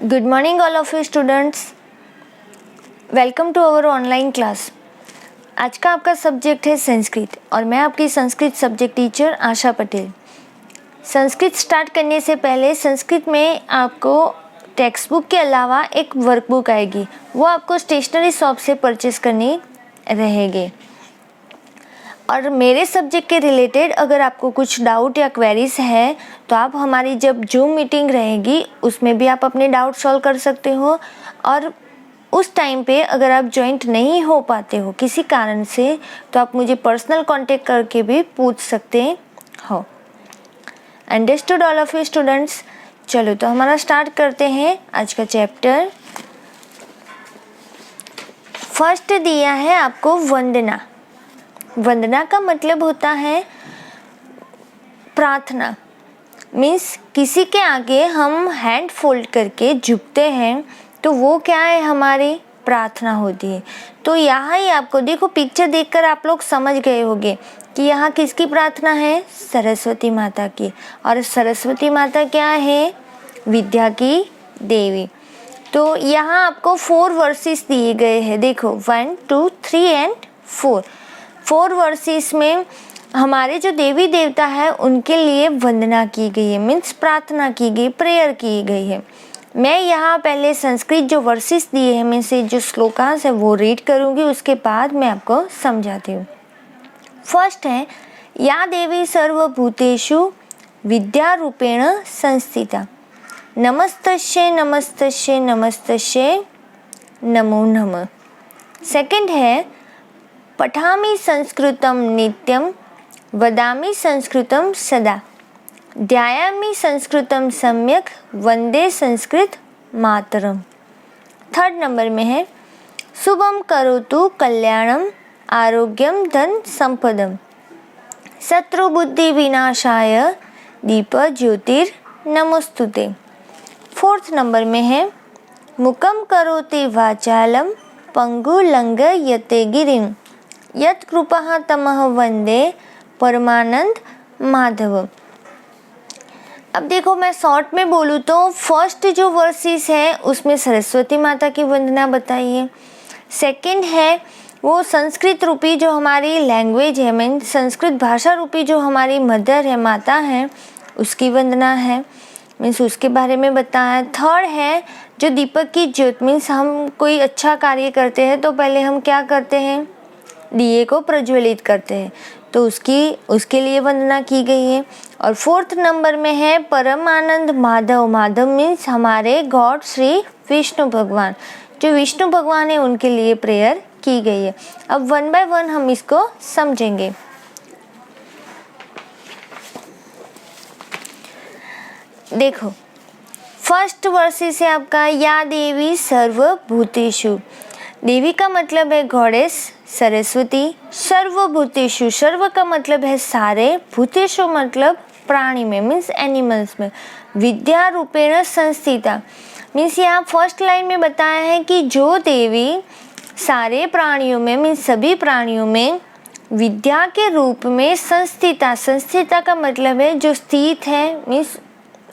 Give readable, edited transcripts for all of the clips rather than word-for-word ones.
Good morning all of you students. Welcome to our online class. आज का आपका subject है संस्कृत और मैं आपकी Sanskrit subject teacher Asha Patel. Sanskrit start करने से पहले संस्कृत में आपको टेक्स्ट बुक के अलावा एक वर्कबुक आएगी, वो आपको स्टेशनरी शॉप से परचेस करनी रहेगी। और मेरे सब्जेक्ट के रिलेटेड अगर आपको कुछ डाउट या क्वेरीज है तो आप हमारी जब जूम मीटिंग रहेगी उसमें भी आप अपने डाउट सॉल्व कर सकते हो। और उस टाइम पे अगर आप ज्वाइंट नहीं हो पाते हो किसी कारण से तो आप मुझे पर्सनल कांटेक्ट करके भी पूछ सकते हो। Understood all of you students. चलो तो हमारा स्टार्ट करते हैं आज का चैप्टर। फर्स्ट दिया है आपको वंदना। वंदना का मतलब होता है प्रार्थना। मीन्स किसी के आगे हम हैंड फोल्ड करके झुकते हैं तो वो क्या है, हमारी प्रार्थना होती है। तो यहाँ ही आपको देखो, पिक्चर देखकर आप लोग समझ गए होंगे कि यहाँ किसकी प्रार्थना है, सरस्वती माता की। और सरस्वती माता क्या है, विद्या की देवी। तो यहाँ आपको 4 वर्सेस दिए गए हैं। देखो 1, 2, 3 एंड 4 वर्सेस में हमारे जो देवी देवता है उनके लिए वंदना की गई है, मीन्स प्रार्थना की गई, प्रेयर की गई है। मैं यहाँ पहले संस्कृत जो वर्सेस दिए हैं, मीन्स जो श्लोकास है वो रीड करूँगी, उसके बाद मैं आपको समझाती हूँ। फर्स्ट है, या देवी सर्वभूतेषु विद्यारूपेण संस्थिता, नमस्तस्यै नमस्तस्यै नमस्तस्यै नमो नमः। सेकंड है, पठामि संस्कृतं नित्यं वदामि संस्कृतं सदा, ध्यायामि संस्कृतं सम्यक वंदे संस्कृत मातरम। थर्ड नंबर में है, शुभम करोतु कल्याणम आरोग्यम धन संपदम, शत्रु बुद्धि विनाशाय दीप ज्योतिर नमोस्तुते। फोर्थ नंबर में है, मुखम करोति वाचालम पंगु लंग यते गिरिम, यत कृपा तमह वंदे परमानंद माधव। अब देखो, मैं शॉर्ट में बोलूँ तो फर्स्ट जो वर्सेस है उसमें सरस्वती माता की वंदना बताई है। सेकंड है वो संस्कृत रूपी जो हमारी लैंग्वेज है, मीन संस्कृत भाषा रूपी जो हमारी मदर है, माता है, उसकी वंदना है, मीन्स उसके बारे में बताया। थर्ड है जो दीपक की ज्योत, मीन्स हम कोई अच्छा कार्य करते हैं तो पहले हम क्या करते हैं, दिए को प्रज्वलित करते हैं, तो उसके लिए वंदना की गई है। और फोर्थ नंबर में है परमानंद माधव। माधव मीन्स हमारे गॉड श्री विष्णु भगवान, जो विष्णु भगवान है उनके लिए प्रेयर की गई है। अब 1 बाय 1 हम इसको समझेंगे। देखो फर्स्ट वर्सेस है आपका, या देवी सर्वभूतेषु। देवी का मतलब है गॉडेस सरस्वती। सर्वभूतेषु, सर्व का मतलब है सारे, भूतेषु मतलब प्राणी में, मीन्स एनिमल्स में। विद्या रूपेण संस्थिता, मीन्स यहाँ फर्स्ट लाइन में बताया है कि जो देवी सारे प्राणियों में, मीन्स सभी प्राणियों में विद्या के रूप में संस्थिता। संस्थिता का मतलब है जो स्थित है, मीन्स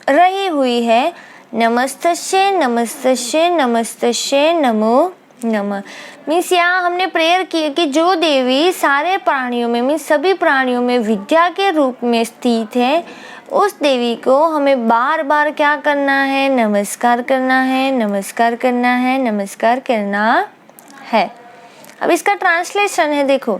रही हुई है। नमस्तस्यै नमस्तस्यै नमस्तस्यै नमो नमः। मीन्स यहाँ हमने प्रेयर की है कि जो देवी सारे प्राणियों में, मीन्स सभी प्राणियों में विद्या के रूप में स्थित है, उस देवी को हमें बार बार क्या करना है, नमस्कार करना है, नमस्कार करना है, नमस्कार करना है। अब इसका ट्रांसलेशन है, देखो,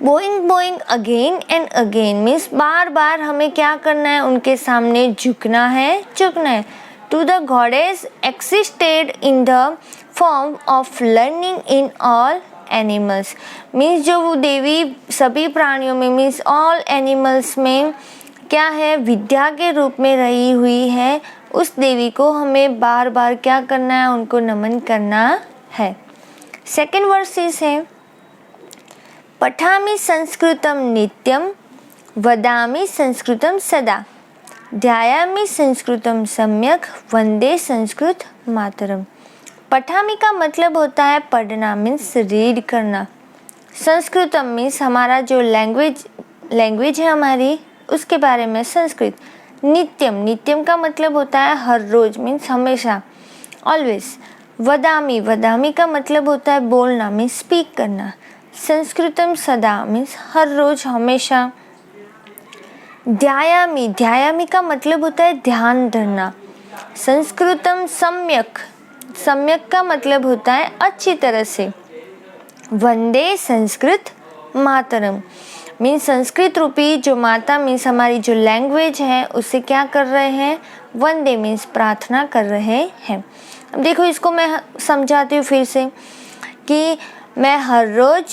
bowing bowing again and again, means बार बार हमें क्या करना है, उनके सामने झुकना है, झुकना है। To the goddess existed in the form of learning in all animals, means जो वो देवी सभी प्राणियों में, मीन्स ऑल एनिमल्स में क्या है, विद्या के रूप में रही हुई है, उस देवी को हमें बार बार क्या करना है, उनको नमन करना है। सेकेंड वर्सेस है, पठामि संस्कृतं नित्यं वदामि संस्कृतं सदा, ध्यायामि संस्कृतं सम्यक वंदे संस्कृत मातरम। पठामि का मतलब होता है पढ़ना, मीन्स रीड करना। संस्कृतम मीन्स हमारा जो लैंग्वेज है हमारी, उसके बारे में संस्कृत। नित्यम, नित्यम का मतलब होता है हर रोज, मीन्स हमेशा, ऑलवेज। वदामी, वदामी का मतलब होता है बोलना, मीन्स स्पीक करना। संस्कृतम सदा, मीन्स हर रोज, हमेशा। ध्यायामी, ध्यायामी का मतलब होता है ध्यान धरना। संस्कृतम सम्यक, सम्यक का मतलब होता है अच्छी तरह से। वंदे संस्कृत मातरम, मीन्स संस्कृत रूपी जो माता, मीन्स हमारी जो लैंग्वेज है, उसे क्या कर रहे हैं, वंदे मीन्स प्रार्थना कर रहे हैं। अब देखो इसको मैं समझाती हूँ फिर से कि मैं हर रोज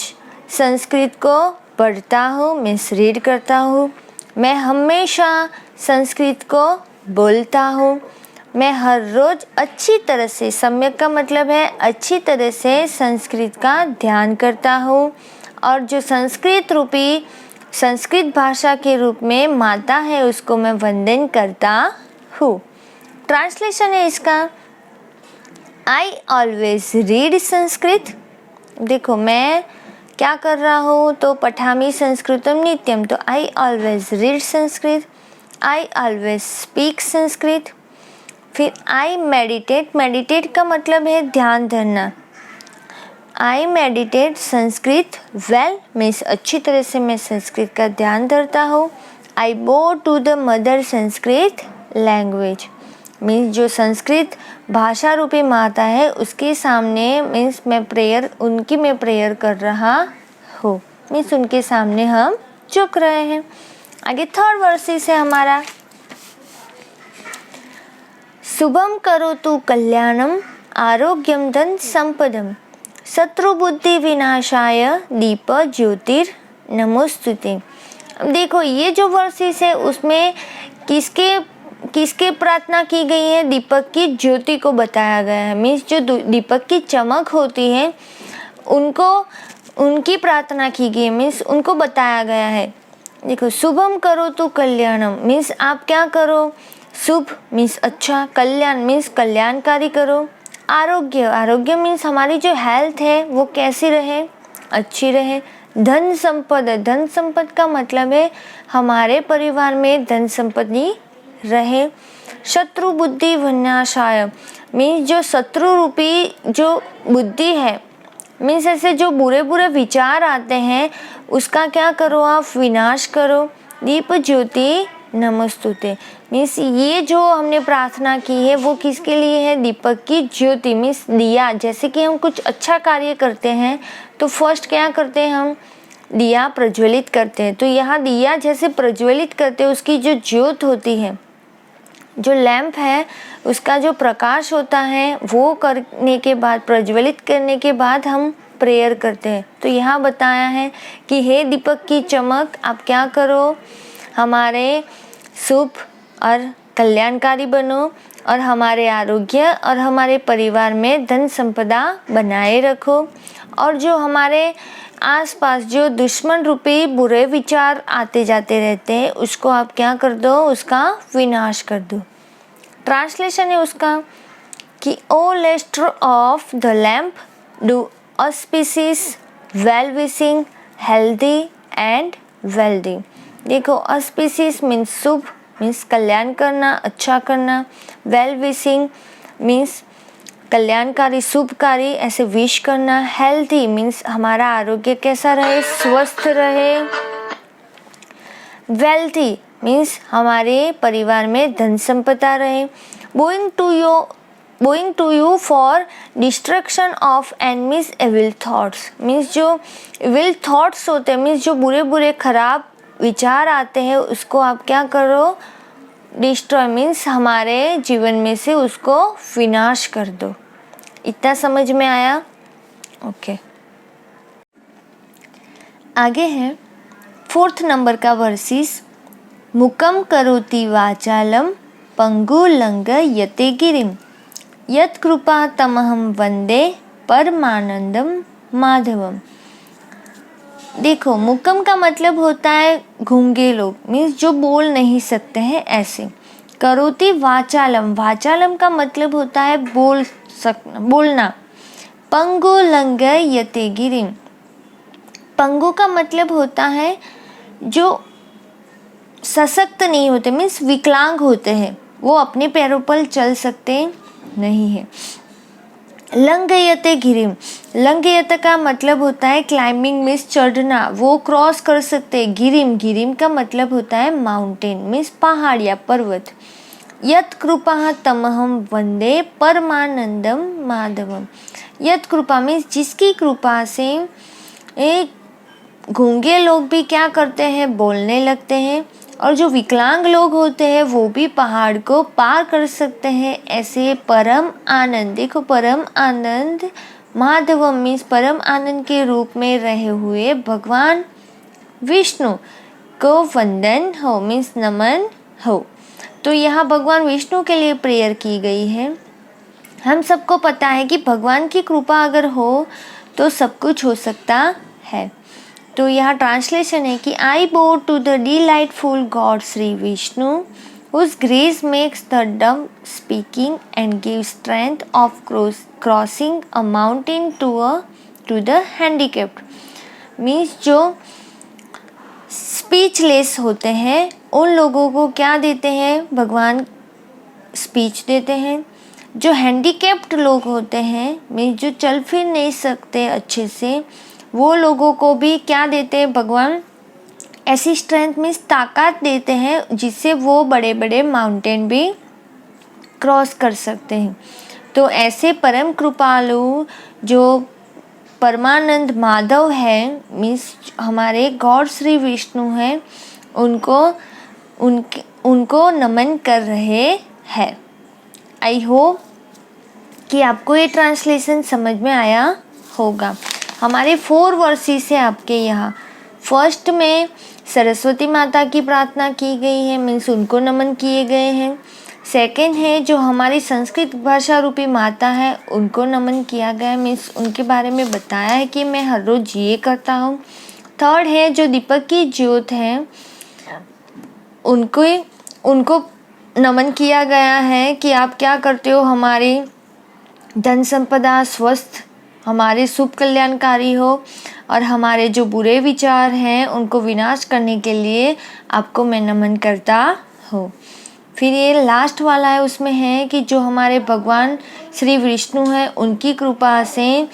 संस्कृत को पढ़ता हूँ, मीन्स रीड करता हूँ। मैं हमेशा संस्कृत को बोलता हूँ। मैं हर रोज अच्छी तरह से, सम्यक का मतलब है अच्छी तरह से, संस्कृत का ध्यान करता हूँ। और जो संस्कृत रूपी, संस्कृत भाषा के रूप में माता है, उसको मैं वंदन करता हूँ। ट्रांसलेशन है इसका, आई ऑलवेज रीड संस्कृत। देखो मैं क्या कर रहा हूँ, तो पठामी संस्कृतम नित्यम, तो I always read Sanskrit, I always speak Sanskrit. फिर आई मेडिटेट, मेडिटेट का मतलब है ध्यान धरना। I meditate Sanskrit well, means अच्छी तरह से मैं संस्कृत का ध्यान धरता हूँ। I bow to the mother Sanskrit language, means जो संस्कृत भाषा रूपी माता है उसके सामने, मीन्स मैं प्रेयर, उनकी मैं प्रेयर कर रहा हूँ, मीन्स उनके सामने हम झुक रहे हैं। आगे थर्ड वर्सेस है हमारा, शुभम करोतु कल्याणम आरोग्यम धन संपदम शत्रु बुद्धि विनाशाय दीप ज्योतिर नमोस्तुते। अब देखो ये जो वर्सेस है उसमें किसके प्रार्थना की गई है, दीपक की ज्योति को बताया गया है। मीन्स जो दीपक की चमक होती है उनको, उनकी प्रार्थना की गई है, मीन्स उनको बताया गया है। देखो शुभम करो तो कल्याणम, मीन्स आप क्या करो, शुभ मीन्स अच्छा, कल्याण मीन्स कल्याणकारी करो। आरोग्य, आरोग्य मीन्स हमारी जो हेल्थ है वो कैसी रहे, अच्छी रहे। धन संपद, धन संपद का मतलब है हमारे परिवार में धन संपत्ति रहे। शत्रु बुद्धि विनाशाय, मीन्स जो शत्रु रूपी जो बुद्धि है, मीन्स ऐसे जो बुरे बुरे विचार आते हैं उसका क्या करो आप, विनाश करो। दीप ज्योति नमस्तुते, मीन्स ये जो हमने प्रार्थना की है वो किसके लिए है, दीपक की ज्योति मीन्स दिया। जैसे कि हम कुछ अच्छा कार्य करते हैं तो फर्स्ट क्या करते हैं, हम दिया प्रज्वलित करते हैं। तो यहाँ दिया जैसे प्रज्वलित करते हैं, उसकी जो ज्योत होती है, जो लैंप है उसका जो प्रकाश होता है, वो करने के बाद, प्रज्वलित करने के बाद हम प्रेयर करते हैं। तो यहाँ बताया है कि हे दीपक की चमक, आप क्या करो, हमारे शुभ और कल्याणकारी बनो और हमारे आरोग्य और हमारे परिवार में धन संपदा बनाए रखो। और जो हमारे आसपास जो दुश्मन रूपी बुरे विचार आते जाते रहते हैं उसको आप क्या कर दो, उसका विनाश कर दो। ट्रांसलेशन है उसका कि O lustre of the lamp do auspicious well wishing healthy and wealthy. देखो ऑस्पिसिस मीन्स शुभ, मीन्स कल्याण करना, अच्छा करना। वेल विशिंग मीन्स कल्याणकारी, शुभकारी, ऐसे विश करना। हेल्थी मीन्स हमारा आरोग्य कैसा रहे, स्वस्थ रहे। वेल्थी मीन्स हमारे परिवार में धन संपदा रहे। Bowing to you for destruction of enemies evil thoughts, means जो एविल थॉट्स होते हैं, मीन्स जो बुरे बुरे खराब विचार आते हैं उसको आप क्या करो, डिस्ट्रॉय मीन्स हमारे जीवन में से उसको विनाश कर दो। इतना समझ में आया? ओके। आगे है फोर्थ नंबर का वर्सेस, मुकम करोति वाचालम पंगुलंग यते गिरिम यत कृपा तमहम वंदे परमानंदम माधवम। देखो मुकम का मतलब होता है गूंगे लोग, मीन्स जो बोल नहीं सकते हैं ऐसे। करोति वाचालम, वाचालम का मतलब होता है बोलना। पंगु लंग यते गिरिम, पंगु का मतलब होता है जो सशक्त नहीं होते, मीन्स विकलांग होते हैं, वो अपने पैरों पर चल सकते नहीं है। लंघयते गिरिम, लंघयत का मतलब होता है क्लाइंबिंग, मीन्स चढ़ना, वो क्रॉस कर सकते हैं। गिरिम, गिरिम का मतलब होता है माउंटेन, मीन्स पहाड़ या पर्वत। यत् कृपा तमहम वंदे परमानंदम माधवम, यत् कृपा मीन्स जिसकी कृपा से गूंगे लोग भी क्या करते हैं, बोलने लगते हैं, और जो विकलांग लोग होते हैं वो भी पहाड़ को पार कर सकते हैं। ऐसे परम आनंद, देखो परम आनंद माधवम मीन्स परम आनंद के रूप में रहे हुए भगवान विष्णु को वंदन हो, मीन्स नमन हो। तो यहाँ भगवान विष्णु के लिए प्रेयर की गई है। हम सबको पता है कि भगवान की कृपा अगर हो तो सब कुछ हो सकता है। तो यहाँ ट्रांसलेशन है कि I bow to the delightful god Shri Vishnu whose grace makes the dumb speaking and gives strength of crossing a mountain to the handicapped। Means जो स्पीचलेस होते हैं उन लोगों को क्या देते हैं, भगवान स्पीच देते हैं। जो हैंडीकैप्ड लोग होते हैं, मीन्स जो चल फिर नहीं सकते अच्छे से, वो लोगों को भी क्या देते हैं भगवान, ऐसी स्ट्रेंथ मीन्स ताकत देते हैं जिससे वो बड़े बड़े माउंटेन भी क्रॉस कर सकते हैं। तो ऐसे परम कृपालु जो परमानंद माधव है, मीन्स हमारे गॉड श्री विष्णु हैं, उनको नमन कर रहे हैं। आई होप कि आपको ये ट्रांसलेशन समझ में आया होगा। हमारे 4 वर्सेस है आपके यहाँ। फर्स्ट में सरस्वती माता की प्रार्थना की गई है, मीन्स उनको नमन किए गए हैं। सेकंड है जो हमारी संस्कृत भाषा रूपी माता है, उनको नमन किया गया है, मीन्स उनके बारे में बताया है कि मैं हर रोज़ ये करता हूँ। थर्ड है जो दीपक की ज्योत है, उनको नमन किया गया है कि आप क्या करते हो, हमारी धन संपदा स्वस्थ, हमारे शुभ कल्याणकारी हो, और हमारे जो बुरे विचार हैं उनको विनाश करने के लिए आपको मैं नमन करता हूँ। फिर ये लास्ट वाला है, उसमें है कि जो हमारे भगवान श्री विष्णु हैं उनकी कृपा से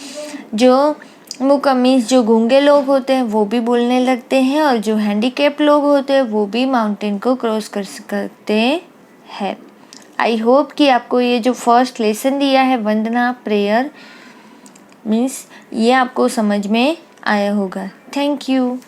जो मीन्स जो गूंगे लोग होते हैं वो भी बोलने लगते हैं, और जो हैंडीकैप लोग होते हैं वो भी माउंटेन को क्रॉस कर सकते हैं। आई होप कि आपको ये जो फर्स्ट लेसन दिया है वंदना प्रेयर मीन्स ये आपको समझ में आया होगा। Thank you.